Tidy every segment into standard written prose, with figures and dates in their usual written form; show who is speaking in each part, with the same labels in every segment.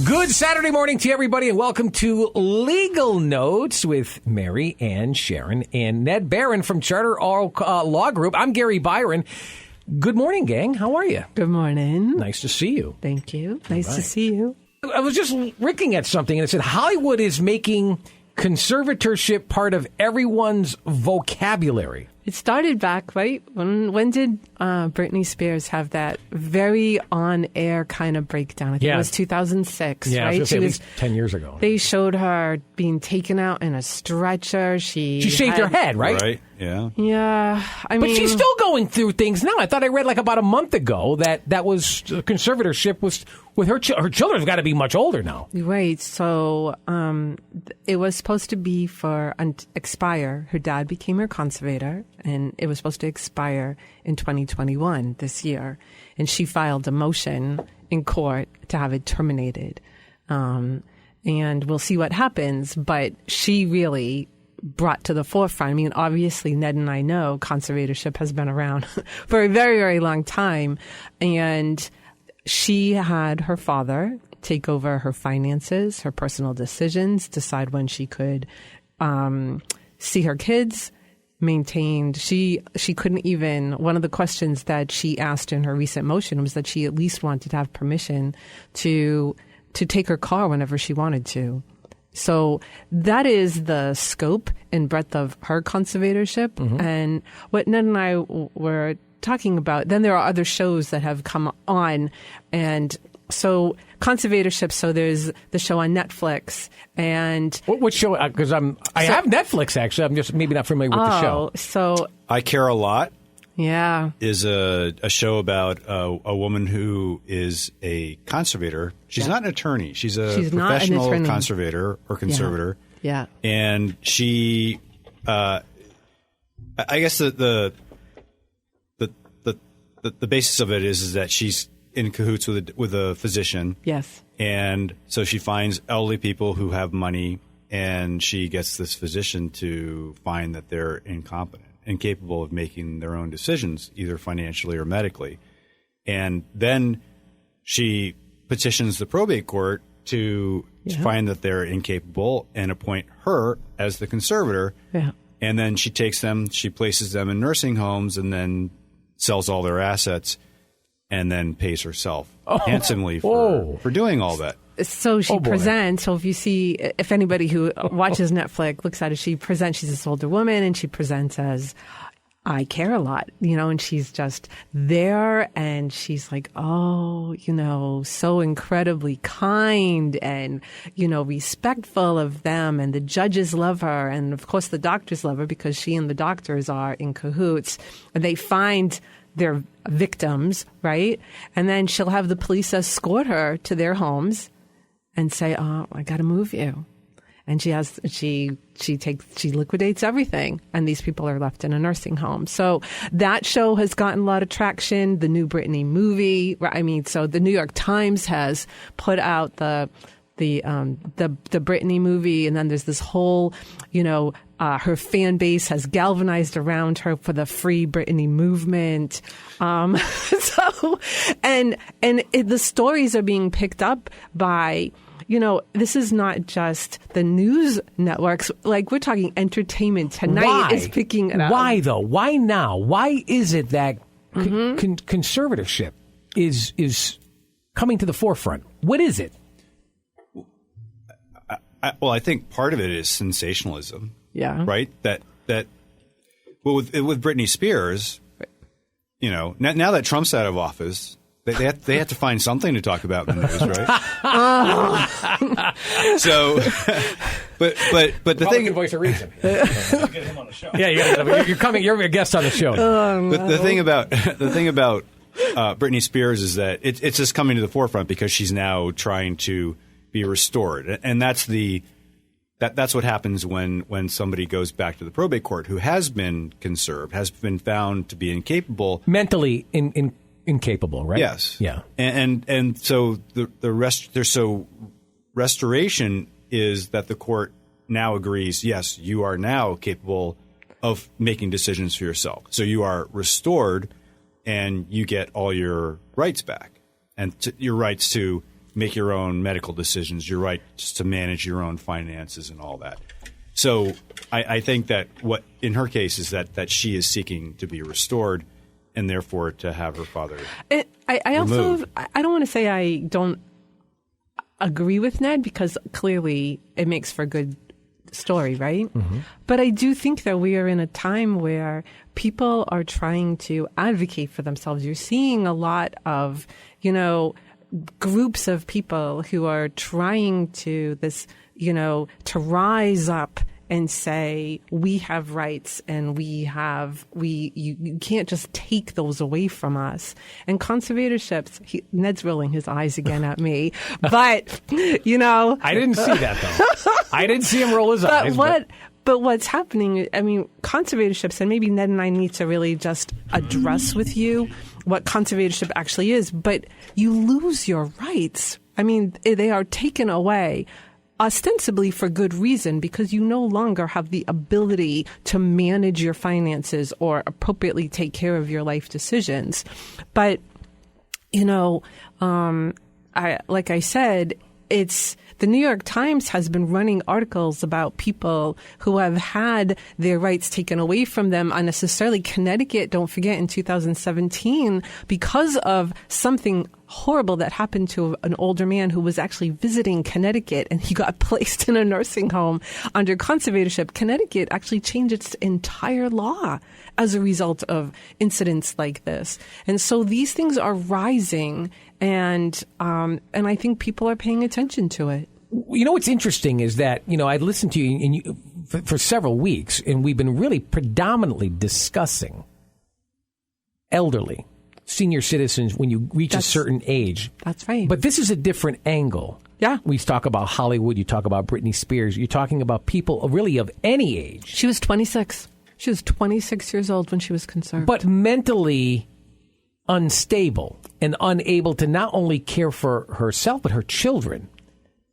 Speaker 1: Good Saturday morning to everybody, and welcome to Legal Notes with Mary and Charron and Ned Barron from Charron Law Group. I'm Gary Byron. Good morning, gang. How are you?
Speaker 2: Good morning.
Speaker 1: Nice to see you.
Speaker 2: Thank you. Nice to see you.
Speaker 1: I was just looking at something, and it said Hollywood is making conservatorship part of everyone's vocabulary.
Speaker 2: It started back, right? When did Britney Spears have that very on-air kind of breakdown? I think it was 2006,
Speaker 1: right?
Speaker 2: I was
Speaker 1: at least 10 years ago.
Speaker 2: They showed her being taken out in a stretcher. She
Speaker 1: shaved her head, right?
Speaker 3: Right, yeah.
Speaker 2: Yeah,
Speaker 1: But she's still going through things now. I thought I read like about a month ago that was conservatorship was with her children have got to be much older now.
Speaker 2: Right. So it was supposed to be for expire. Her dad became her conservator, and it was supposed to expire in 2021 this year. And she filed a motion in court to have it terminated. And we'll see what happens. But she really brought to the forefront. I mean, obviously, Ned and I know conservatorship has been around for a very, very long time. And she had her father take over her finances, her personal decisions, decide when she could see her kids, maintained. She couldn't even, one of the questions that she asked in her recent motion was that she at least wanted to have permission to take her car whenever she wanted to. So that is the scope and breadth of her conservatorship. Mm-hmm. And what Ned and I were talking about, then there are other shows that have come on, and so conservatorship. So there's the show on Netflix, and
Speaker 1: what show? Because I have Netflix actually. I'm just maybe not familiar with the show.
Speaker 2: So
Speaker 3: I Care a Lot.
Speaker 2: Yeah,
Speaker 3: is a show about a woman who is a conservator. She's not an attorney. She's professional conservator or conservator.
Speaker 2: Yeah.
Speaker 3: And she, I guess the basis of it is that she's in cahoots with a physician.
Speaker 2: Yes.
Speaker 3: And so she finds elderly people who have money, and she gets this physician to find that they're incapable of making their own decisions, either financially or medically. And then she petitions the probate court to find that they're incapable and appoint her as the conservator.
Speaker 2: Yeah.
Speaker 3: And then she takes them, she places them in nursing homes, and then sells all their assets, and then pays herself handsomely for doing all that.
Speaker 2: So she presents. So if anybody who watches Netflix looks at it, she presents. She's this older woman, and she presents as, I care a lot, and she's just there, and she's like, so incredibly kind and, respectful of them, and the judges love her, and of course the doctors love her because she and the doctors are in cahoots, and they find their victims, right? And then she'll have the police escort her to their homes and say, I got to move you. And she liquidates everything. And these people are left in a nursing home. So that show has gotten a lot of traction. The new Britney movie. So the New York Times has put out the Britney movie. And then there's this whole, her fan base has galvanized around her for the Free Britney movement. The stories are being picked up by, this is not just the news networks. Like, we're talking Entertainment Tonight is picking it up.
Speaker 1: Why, though? Why now? Why is it that conservatorship is coming to the forefront? What is it?
Speaker 3: I think part of it is sensationalism.
Speaker 2: Yeah.
Speaker 3: Right? With Britney Spears, now that Trump's out of office, they have to find something to talk about in the news, right? So, but the thing,
Speaker 1: voice of reason. Get him on the show. Yeah, you're coming. You're a guest on the show.
Speaker 3: But the thing about Britney Spears is that it's just coming to the forefront because she's now trying to be restored, and that's what happens when somebody goes back to the probate court who has been conserved, has been found to be incapable,
Speaker 1: mentally incapable, right?
Speaker 3: Yes.
Speaker 1: Yeah.
Speaker 3: And so restoration is that the court now agrees, yes, you are now capable of making decisions for yourself. So you are restored, and you get all your rights back, and your rights to make your own medical decisions, your rights to manage your own finances and all that. So I think that what in her case is that she is seeking to be restored and therefore to have her father
Speaker 2: I also I don't want to say I don't agree with Ned because clearly it makes for a good story, right? Mm-hmm. But I do think that we are in a time where people are trying to advocate for themselves. You're seeing a lot of, groups of people who are trying to to rise up and say, we have rights and you can't just take those away from us. And conservatorships, Ned's rolling his eyes again at me, but,
Speaker 1: I didn't see that though. I didn't see him roll his eyes.
Speaker 2: But what's happening, conservatorships, and maybe Ned and I need to really just address with you what conservatorship actually is, but you lose your rights. They are taken away ostensibly for good reason because you no longer have the ability to manage your finances or appropriately take care of your life decisions. But, like I said, the New York Times has been running articles about people who have had their rights taken away from them unnecessarily. Connecticut, don't forget, in 2017, because of something horrible that happened to an older man who was actually visiting Connecticut and he got placed in a nursing home under conservatorship. Connecticut actually changed its entire law as a result of incidents like this. And so these things are rising and I think people are paying attention to it.
Speaker 1: What's interesting is that, I listened to you, for several weeks, and we've been really predominantly discussing elderly, senior citizens when you reach a certain age.
Speaker 2: That's right.
Speaker 1: But this is a different angle.
Speaker 2: Yeah.
Speaker 1: We talk about Hollywood, you talk about Britney Spears, you're talking about people really of any age.
Speaker 2: She was 26. She was 26 years old when she was conserved.
Speaker 1: But mentally unstable and unable to not only care for herself, but her children.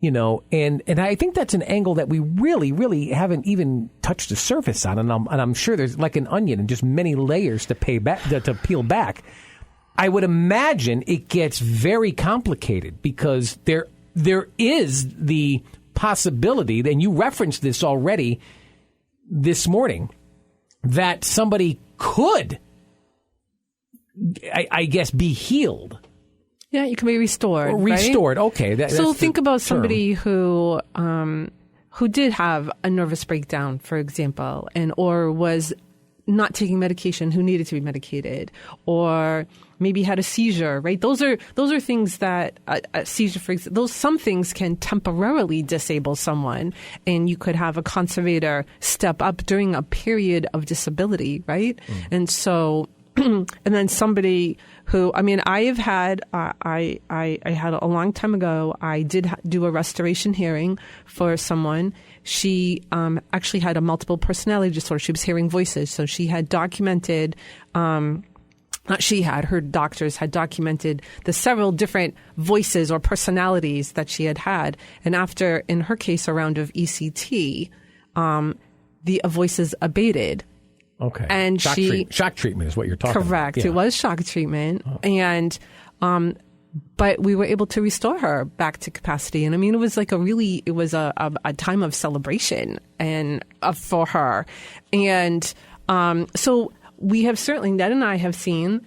Speaker 1: And I think that's an angle that we really, really haven't even touched the surface on. And I'm sure there's like an onion and just many layers to peel back. I would imagine it gets very complicated because there is the possibility, and you referenced this already this morning, that somebody could, I guess, be healed.
Speaker 2: Yeah, you can be restored.
Speaker 1: Restored,
Speaker 2: right?
Speaker 1: Okay.
Speaker 2: So think about somebody who did have a nervous breakdown, for example, or was not taking medication who needed to be medicated, or maybe had a seizure. Right? Those are things that a seizure, for example, some things can temporarily disable someone, and you could have a conservator step up during a period of disability. Right? Mm. And so. And then somebody who, I have had, I had a long time ago, I did do a restoration hearing for someone. She actually had a multiple personality disorder. She was hearing voices. So she had documented, her doctors had documented the several different voices or personalities that she had had. And after, in her case, a round of ECT, the voices abated.
Speaker 1: Okay.
Speaker 2: And
Speaker 1: shock treatment is what you're talking about.
Speaker 2: Correct.
Speaker 1: Yeah.
Speaker 2: It was shock treatment. Oh. And, but we were able to restore her back to capacity. And it was like a time of celebration and for her. And, so we have certainly, Ned and I have seen,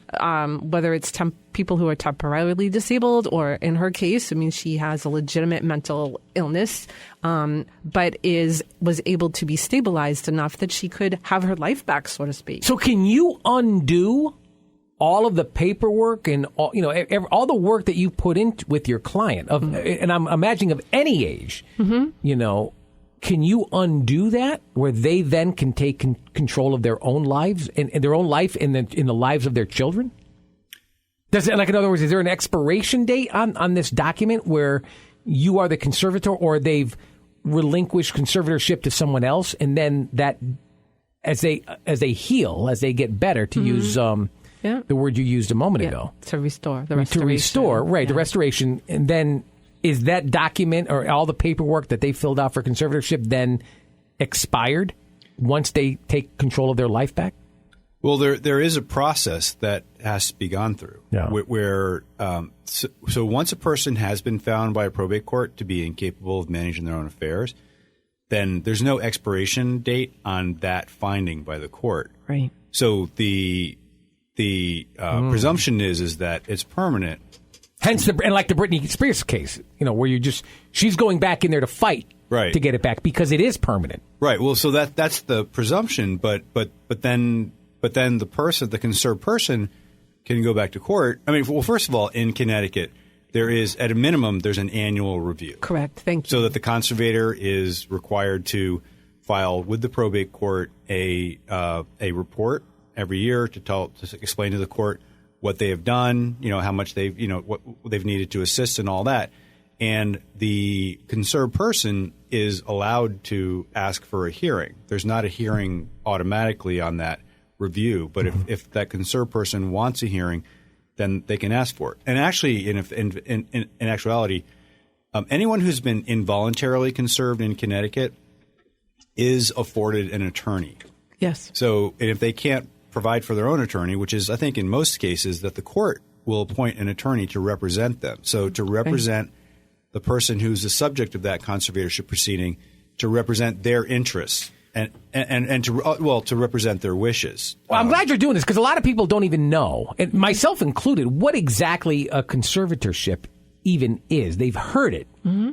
Speaker 2: whether it's people who are temporarily disabled or in her case, she has a legitimate mental illness, but was able to be stabilized enough that she could have her life back, so to speak.
Speaker 1: So can you undo all of the paperwork and all the work that you put in with your client and I'm imagining of any age, can you undo that where they then can take control of their own lives and their own life in the lives of their children? Does it, in other words, is there an expiration date on this document where you are the conservator or they've relinquished conservatorship to someone else, and then that as they heal, as they get better, to use the word you used a moment ago,
Speaker 2: to restore the restoration.
Speaker 1: To restore, right, the restoration, and then is that document or all the paperwork that they filled out for conservatorship then expired once they take control of their life back?
Speaker 3: Well, there is a process that has to be gone through.
Speaker 1: Yeah.
Speaker 3: So once a person has been found by a probate court to be incapable of managing their own affairs, then there's no expiration date on that finding by the court.
Speaker 2: Right.
Speaker 3: So the presumption is that it's permanent.
Speaker 1: Hence, and like the Britney Spears case, where she's going back in there to fight
Speaker 3: Right.
Speaker 1: to get it back because it is permanent.
Speaker 3: Right. Well, so that's the presumption, but then the conserved person can go back to court. I mean, well, first of all, in Connecticut, there is, at a minimum, there's an annual review.
Speaker 2: Correct. Thank you.
Speaker 3: So that the conservator is required to file with the probate court a report every year to explain to the court what they have done, how much what they've needed to assist and all that. And the conserved person is allowed to ask for a hearing. There's not a hearing automatically on that review, but if that conserved person wants a hearing, then they can ask for it. And actually, in actuality, anyone who's been involuntarily conserved in Connecticut is afforded an attorney.
Speaker 2: Yes.
Speaker 3: So if they can't provide for their own attorney, which is, I think, in most cases, that the court will appoint an attorney to represent them. So to represent the person who's the subject of that conservatorship proceeding, to represent their interests. And to represent their wishes.
Speaker 1: Well, I'm glad you're doing this because a lot of people don't even know, and myself included, what exactly a conservatorship even is. They've heard it,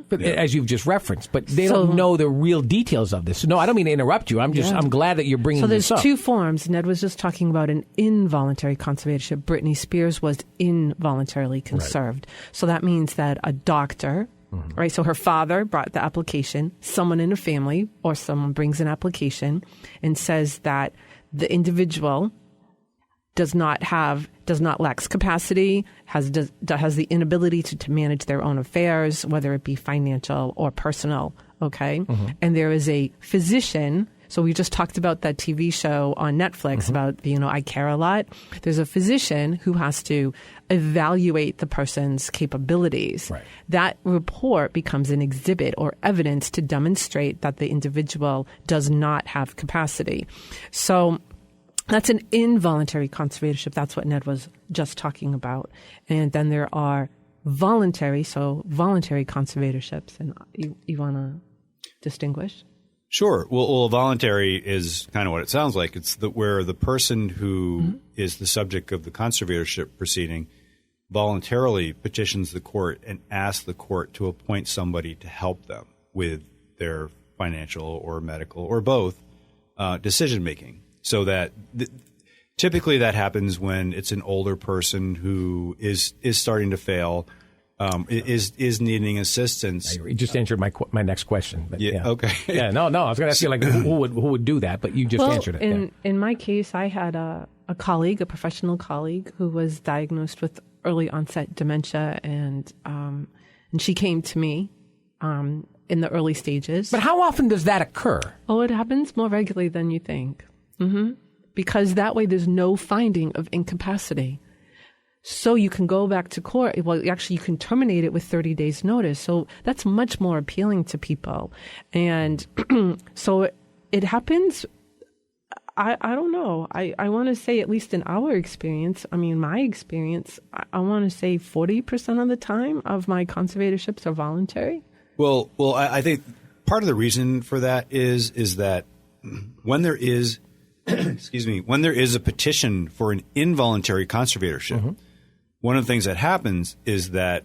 Speaker 1: as you've just referenced, but they don't know the real details of this. So, no, I don't mean to interrupt you. I'm glad that you're bringing this up.
Speaker 2: So there's two forms. Ned was just talking about an involuntary conservatorship. Britney Spears was involuntarily conserved. Right. So that means that a doctor... Right. So her father brought the application, someone in a family or someone brings an application and says that the individual does not lacks capacity, has the inability to manage their own affairs, whether it be financial or personal. OK. And there is a physician. So we just talked about that TV show on Netflix about, I Care a Lot. There's a physician who has to evaluate the person's capabilities. Right. That report becomes an exhibit or evidence to demonstrate that the individual does not have capacity. So that's an involuntary conservatorship. That's what Ned was just talking about. And then there are voluntary conservatorships. And you want to distinguish?
Speaker 3: Sure. Well, voluntary is kind of what it sounds like. It's where the person who is the subject of the conservatorship proceeding voluntarily petitions the court and asks the court to appoint somebody to help them with their financial or medical or both decision making. So that typically that happens when it's an older person who is starting to fail. Is needing assistance.
Speaker 1: You just answered my next question. But
Speaker 3: Okay.
Speaker 1: Yeah. No. I was going to ask you who would do that, but you just answered it.
Speaker 2: In my case, I had a professional colleague, who was diagnosed with early onset dementia, and she came to me in the early stages.
Speaker 1: But how often does that occur?
Speaker 2: Oh, it happens more regularly than you think. Because that way, there's no finding of incapacity. So you can go back to court. Well, actually, you can terminate it with 30 days notice. So that's much more appealing to people. And so it happens. I don't know. I want to say, at least in our experience, my experience, I want to say 40% of the time of my conservatorships are voluntary.
Speaker 3: Well, I think part of the reason for that is that when there is, when there is a petition for an involuntary conservatorship, one of the things that happens is that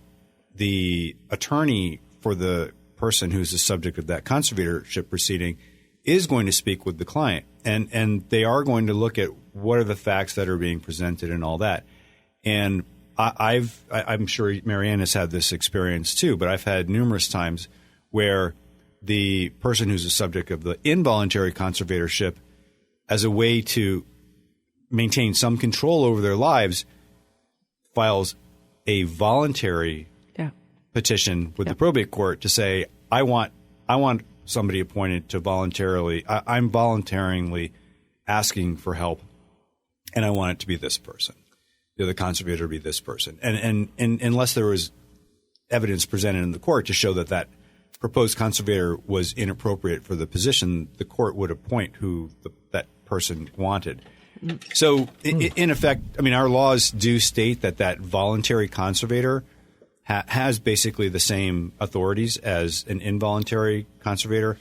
Speaker 3: the attorney for the person who's the subject of that conservatorship proceeding is going to speak with the client, and they are going to look at what are the facts that are being presented and all that. And I'm sure Marianne has had this experience too, but I've had numerous times where the person who's the subject of the involuntary conservatorship, as a way to maintain some control over their lives, files a voluntary petition with the probate court to say, I want somebody appointed to voluntarily, I'm voluntarily asking for help, and I want it to be this person. The conservator to be this person. And unless there was evidence presented in the court to show that proposed conservator was inappropriate for the position, the court would appoint who that person wanted. So, in effect, I mean, our laws do state that voluntary conservator has basically the same authorities as an involuntary conservator,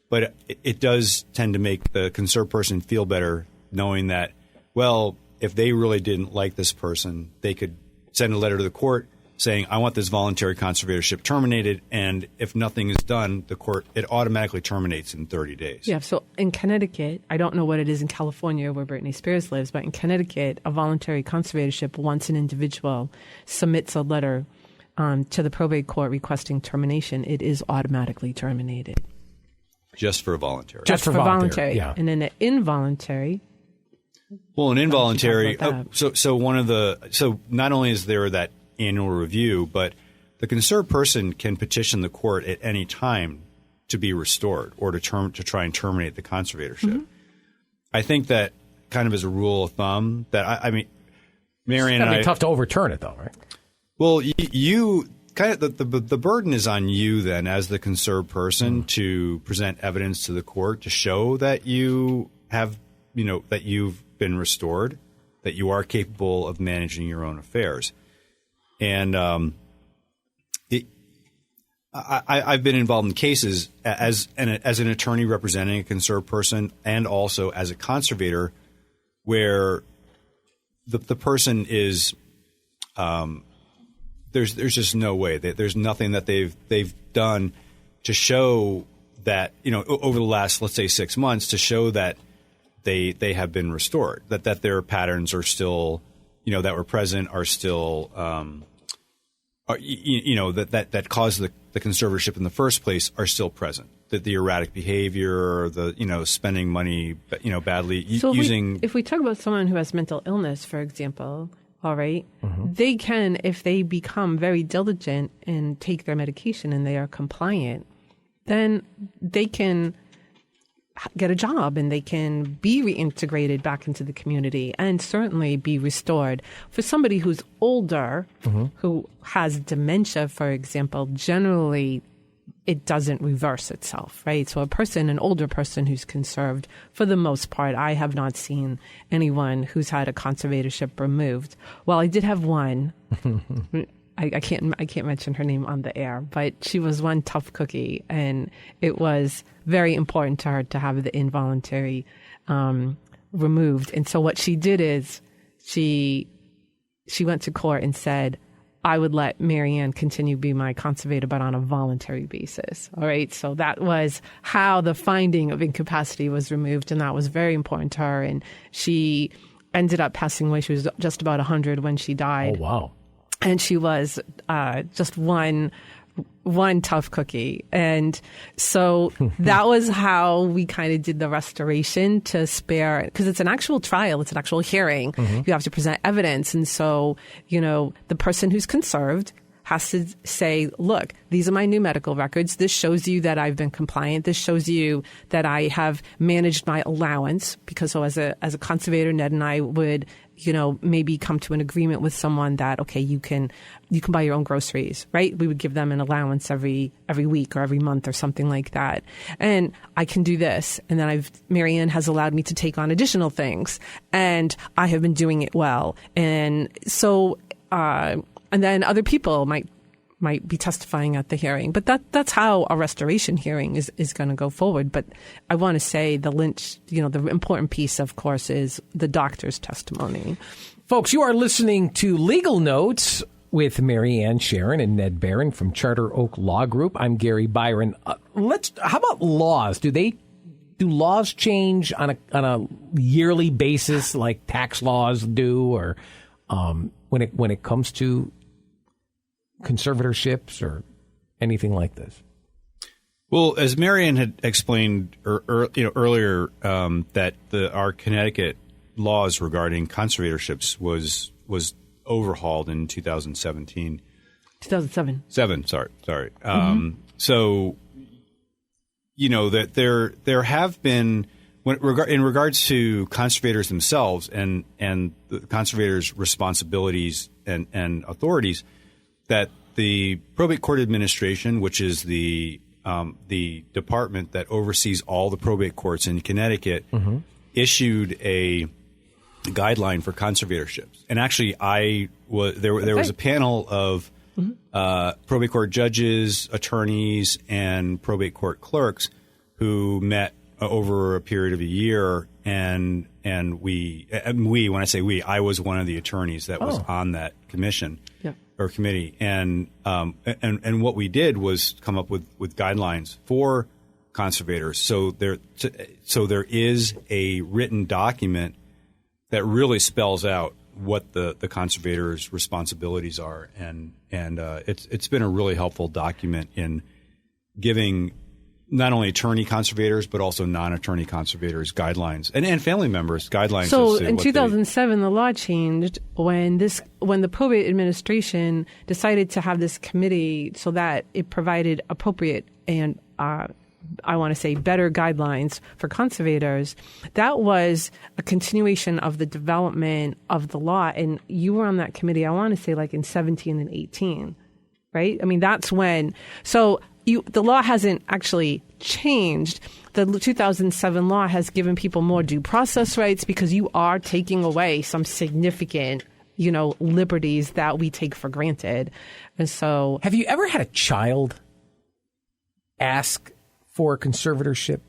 Speaker 3: but it does tend to make the conserved person feel better knowing that, well, if they really didn't like this person, they could send a letter to the court saying, I want this voluntary conservatorship terminated, and if nothing is done, the court, it automatically terminates in 30 days.
Speaker 2: Yeah, so in Connecticut, I don't know what it is in California where Britney Spears lives, but in Connecticut, a voluntary conservatorship, once an individual submits a letter to the probate court requesting termination, it is automatically terminated.
Speaker 3: Just for a voluntary.
Speaker 1: Just for voluntary, yeah.
Speaker 2: And then an involuntary.
Speaker 3: Well, an involuntary. So not only is there that annual review, but the conserved person can petition the court at any time to be restored or to try and terminate the conservatorship. Mm-hmm. I think that kind of as a rule of thumb that I mean, Marion and I.
Speaker 1: It's tough to overturn it, though, right?
Speaker 3: Well, you kind of the burden is on you then, as the conserved person, to present evidence to the court to show that you have, that you've been restored, that you are capable of managing your own affairs. And I've been involved in cases as an attorney representing a conserved person and also as a conservator where the person is there's just no way. There's nothing that they've done to show that, over the last, let's say, 6 months, to show that they have been restored, that their patterns are still, that were present are still, that caused the conservatorship in the first place are still present. That the erratic behavior, the, spending money, badly,
Speaker 2: so
Speaker 3: using.
Speaker 2: If we talk about someone who has mental illness, for example, all right, they can, if they become very diligent and take their medication and they are compliant, then they can get a job and they can be reintegrated back into the community and certainly be restored. For somebody who's older, who has dementia, for example, generally it doesn't reverse itself, right? So an older person who's conserved, for the most part, I have not seen anyone who's had a conservatorship removed. Well, I did have one. I can't mention her name on the air, but she was one tough cookie, and it was very important to her to have the involuntary removed. And so what she did is she went to court and said, I would let Marianne continue to be my conservator, but on a voluntary basis. All right. So that was how the finding of incapacity was removed. And that was very important to her. And she ended up passing away. She was just about 100 when she died.
Speaker 1: Oh, wow.
Speaker 2: And she was just one tough cookie. And so that was how we kind of did the restoration to spare, because it's an actual trial, it's an actual hearing. You have to present evidence. And so, the person who's conserved has to say, look, these are my new medical records. This shows you that I've been compliant. This shows you that I have managed my allowance, because so as a conservator, Ned and I would, maybe come to an agreement with someone that, okay, you can buy your own groceries, right? We would give them an allowance every week or every month or something like that. And I can do this. And then Marianne has allowed me to take on additional things, and I have been doing it well. And so, and then other people might be testifying at the hearing. But that's how a restoration hearing is going to go forward. But I want to say the important piece, of course, is the doctor's testimony.
Speaker 1: Folks, you are listening to Legal Notes with Marianne Charron and Ned Barron from Charter Oak Law Group. I'm Gary Byron. How about laws? Do laws change on a yearly basis like tax laws do, or when it comes to conservatorships or anything like this?
Speaker 3: Well, as Marianne had explained earlier, that our Connecticut laws regarding conservatorships was overhauled in 2017.
Speaker 2: 2007.
Speaker 3: Sorry. So, that there have been, in regards to conservators themselves and the conservators' responsibilities and authorities, that the probate court administration, which is the department that oversees all the probate courts in Connecticut, issued a guideline for conservatorships. And actually, there was a panel of probate court judges, attorneys, and probate court clerks who met over a period of a year, and we, when I say we, I was one of the attorneys that was on that commission or committee, and what we did was come up with guidelines for conservators. So there is a written document that really spells out what the conservator's responsibilities are, and it's been a really helpful document in giving not only attorney conservators but also non-attorney conservators guidelines and family members guidelines.
Speaker 2: So in 2007, the law changed when the probate administration decided to have this committee so that it provided appropriate and I want to say better guidelines for conservators. That was a continuation of the development of the law. And you were on that committee, I want to say like in 17 and 18, right? I mean, that's when. So the law hasn't actually changed. The 2007 law has given people more due process rights because you are taking away some significant, liberties that we take for granted. And so.
Speaker 1: Have you ever had a child ask for conservatorship?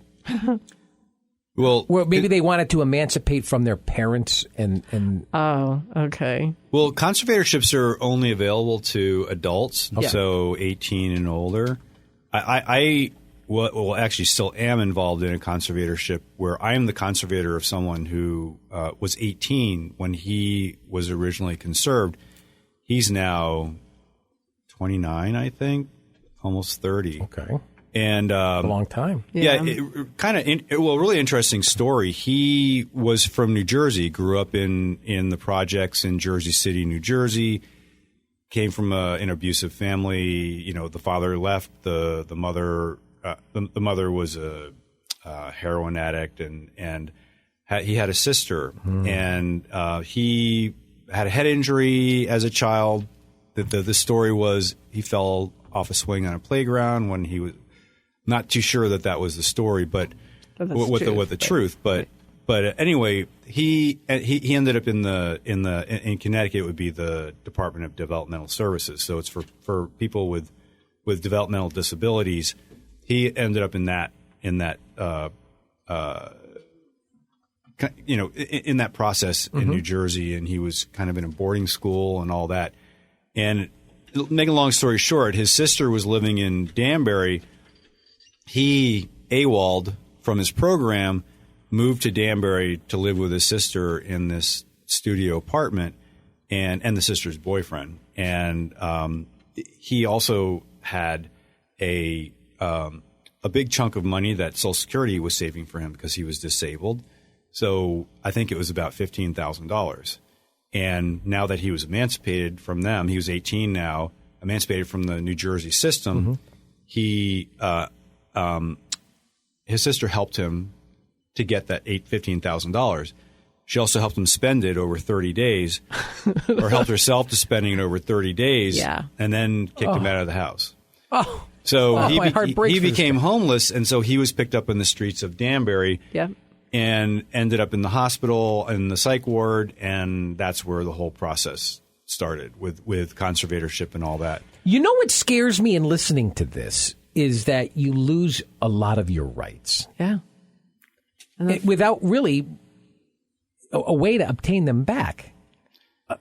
Speaker 3: Well,
Speaker 1: maybe they wanted to emancipate from their parents and
Speaker 2: Oh, okay.
Speaker 3: Well, conservatorships are only available to adults, so 18 and older. I actually still am involved in a conservatorship where I am the conservator of someone who was 18 when he was originally conserved. He's now 29, I think, almost 30.
Speaker 1: Okay.
Speaker 3: And
Speaker 1: a long time.
Speaker 3: Yeah, really interesting story. He was from New Jersey, grew up in the projects in Jersey City, New Jersey. Came from an abusive family. The father left. The mother was a heroin addict, and he had a sister, and he had a head injury as a child. The story was he fell off a swing on a playground when he was. Not too sure that was the story, but what the truth. But anyway, he ended up in Connecticut. It would be the Department of Developmental Services. So it's for people with developmental disabilities. He ended up in that process in New Jersey, and he was kind of in a boarding school and all that. And making a long story short, his sister was living in Danbury. He AWOL'd from his program, moved to Danbury to live with his sister in this studio apartment, and the sister's boyfriend. And he also had a big chunk of money that Social Security was saving for him because he was disabled. So I think it was about $15,000. And now that he was emancipated from them, he was 18 now, emancipated from the New Jersey system, he his sister helped him to get that $15,000. She also helped him spend it over 30 days, or helped herself to spending it over 30 days, and then kicked him out of the house.
Speaker 1: Oh,
Speaker 3: so he
Speaker 1: he
Speaker 3: became homeless, and so he was picked up in the streets of Danbury, and ended up in the hospital in the psych ward, and that's where the whole process started with conservatorship and all that.
Speaker 1: What scares me in listening to this is that you lose a lot of your rights.
Speaker 2: Yeah.
Speaker 1: Without really a way to obtain them back.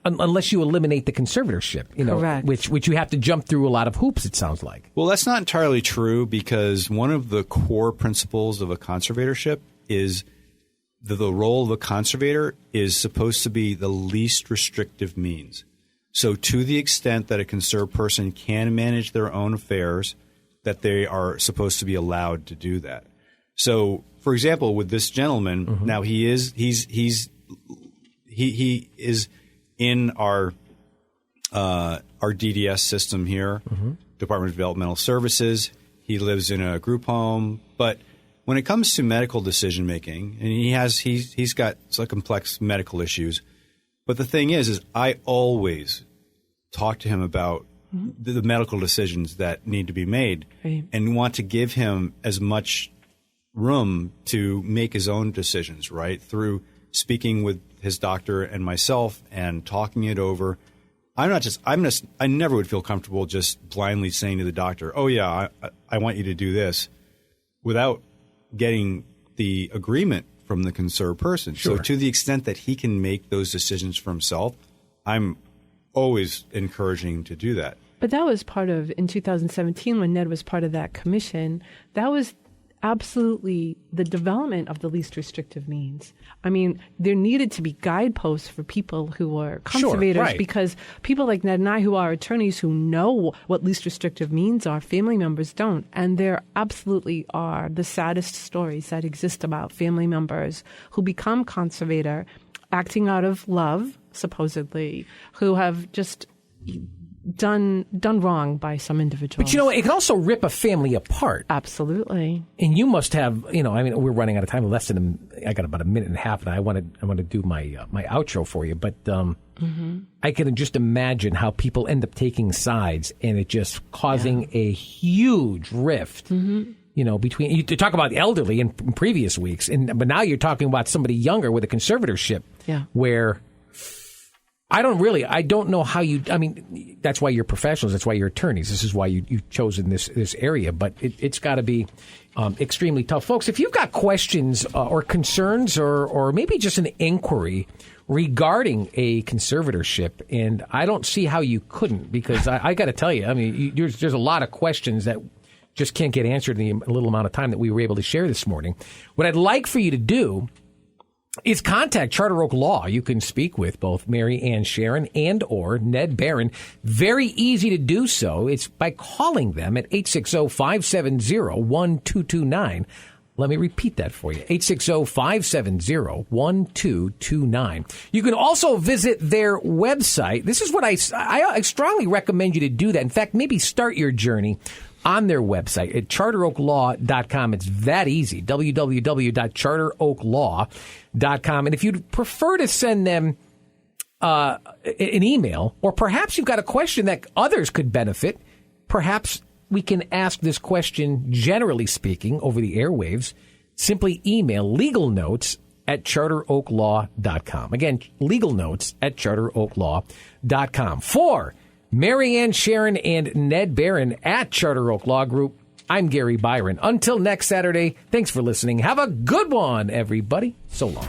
Speaker 1: Unless you eliminate the conservatorship,
Speaker 2: Correct.
Speaker 1: which you have to jump through a lot of hoops, it sounds like.
Speaker 3: Well, that's not entirely true, because one of the core principles of a conservatorship is the role of a conservator is supposed to be the least restrictive means. So to the extent that a conserved person can manage their own affairs, that they are supposed to be allowed to do that. So, for example, with this gentleman, now he is in our DDS system here, Department of Developmental Services. He lives in a group home, but when it comes to medical decision making, and he's got some complex medical issues, but the thing is I always talk to him about the medical decisions that need to be made, and want to give him as much room to make his own decisions, right, through speaking with his doctor and myself and talking it over, I never would feel comfortable just blindly saying to the doctor, oh, yeah, I want you to do this, without getting the agreement from the concerned person.
Speaker 1: Sure.
Speaker 3: So to the extent that he can make those decisions for himself, I'm always encouraging to do that.
Speaker 2: But that was part of, in 2017, when Ned was part of that commission, that was absolutely the development of the least restrictive means. I mean, there needed to be guideposts for people who are conservators,
Speaker 1: right.
Speaker 2: because people like Ned and I, who are attorneys who know what least restrictive means are, family members don't. And there absolutely are the saddest stories that exist about family members who become conservator, acting out of love, supposedly, who have just done wrong by some individuals.
Speaker 1: But, you know, it can also rip a family apart.
Speaker 2: Absolutely.
Speaker 1: And you must have, you know, I mean, we're running out of time. I got about a minute and a half, and I want to do my outro for you. But I can just imagine how people end up taking sides, and it just causing a huge rift. You know, between you talk about the elderly in previous weeks, but now you're talking about somebody younger with a conservatorship, where I don't know how you. I mean, that's why you're professionals. That's why you're attorneys. This is why you've chosen this area. But it's got to be extremely tough, folks. If you've got questions or concerns, or maybe just an inquiry regarding a conservatorship, and I don't see how you couldn't, because I got to tell you, I mean, there's a lot of questions that just can't get answered in the little amount of time that we were able to share this morning. What I'd like for you to do is contact Charter Oak Law. You can speak with both Mary Ann Charron and or Ned Barron. Very easy to do so. It's by calling them at 860-570-1229. Let me repeat that for you. 860-570-1229. You can also visit their website. This is what I strongly recommend you to do that. In fact, maybe start your journey on their website at charteroaklaw.com. It's that easy. www.charteroaklaw.com. And if you'd prefer to send them an email, or perhaps you've got a question that others could benefit, perhaps we can ask this question, generally speaking, over the airwaves, simply email legalnotes@charteroaklaw.com. Again, legalnotes@charteroaklaw.com. For Mary Ann Charron and Ned Barron at Charter Oak Law Group, I'm Gary Byron. Until next Saturday, thanks for listening. Have a good one, everybody. So long.